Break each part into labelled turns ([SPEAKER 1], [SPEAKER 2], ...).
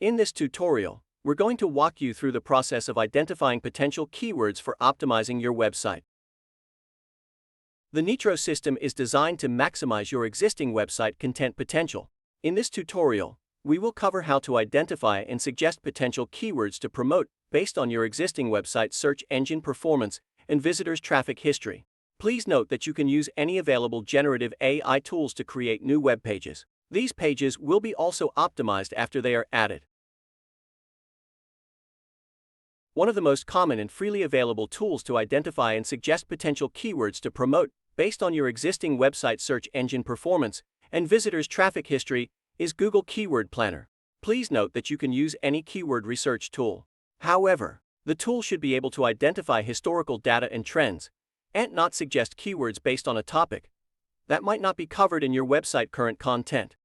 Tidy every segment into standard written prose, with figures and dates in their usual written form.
[SPEAKER 1] In this tutorial, we're going to walk you through the process of identifying potential keywords for optimizing your website. The Nytro system is designed to maximize your existing website content potential. In this tutorial, we will cover how to identify and suggest potential keywords to promote based on your existing website search engine performance and visitors' traffic history. Please note that you can use any available generative AI tools to create new web pages. These pages will be also optimized after they are added. One of the most common and freely available tools to identify and suggest potential keywords to promote based on your existing website search engine performance and visitors' traffic history is Google Keyword Planner. Please note that you can use any keyword research tool. However, the tool should be able to identify historical data and trends, and not suggest keywords based on a topic that might not be covered in your website current content.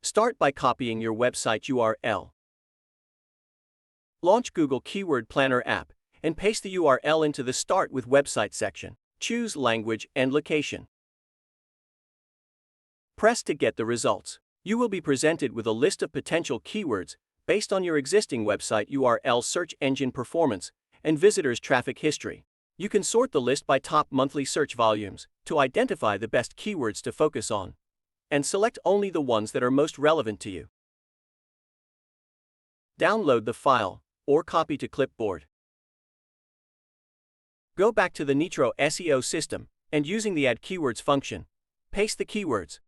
[SPEAKER 1] Start by copying your website URL. Launch Google Keyword Planner app and paste the URL into the Start with Website section. Choose language and location. Press to get the results. You will be presented with a list of potential keywords based on your existing website URL search engine performance and visitors' traffic history. You can sort the list by top monthly search volumes to identify the best keywords to focus on, and select only the ones that are most relevant to you. Download the file or copy to clipboard. Go back to the Nytro SEO system and using the Add Keywords function, paste the keywords.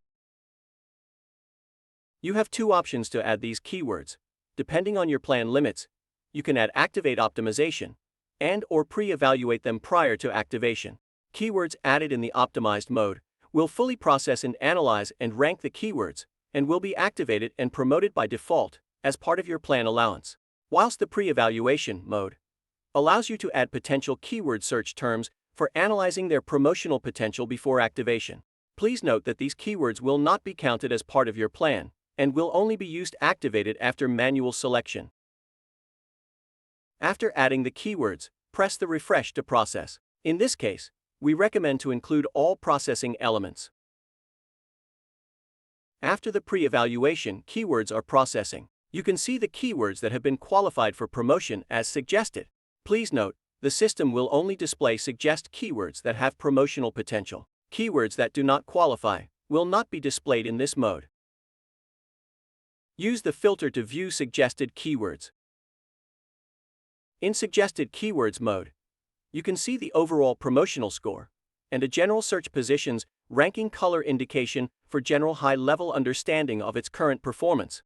[SPEAKER 1] You have two options to add these keywords. Depending on your plan limits, you can add Activate Optimization and/or pre-evaluate them prior to activation. Keywords added in the optimized mode will fully process and analyze and rank the keywords and will be activated and promoted by default as part of your plan allowance, whilst the pre-evaluation mode allows you to add potential keyword search terms for analyzing their promotional potential before activation. Please note that these keywords will not be counted as part of your plan and will only be used activated after manual selection. After adding the keywords, press the refresh to process. In this case, we recommend to include all processing elements. After the pre-evaluation, keywords are processing. You can see the keywords that have been qualified for promotion as suggested. Please note, the system will only display suggest keywords that have promotional potential. Keywords that do not qualify will not be displayed in this mode. Use the filter to view suggested keywords. In Suggested Keywords mode, you can see the overall promotional score and a general search positions ranking color indication for general high-level understanding of its current performance.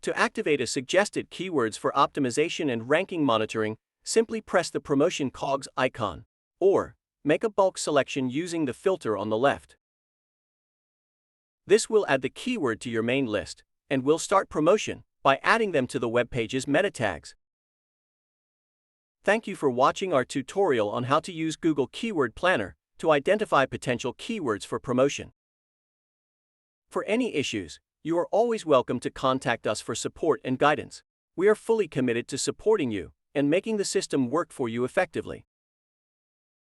[SPEAKER 1] To activate a suggested keywords for optimization and ranking monitoring, simply press the promotion cogs icon, or make a bulk selection using the filter on the left. This will add the keyword to your main list and will start promotion by adding them to the web page's meta tags. Thank you for watching our tutorial on how to use Google Keyword Planner to identify potential keywords for promotion. For any issues, you are always welcome to contact us for support and guidance. We are fully committed to supporting you and making the system work for you effectively.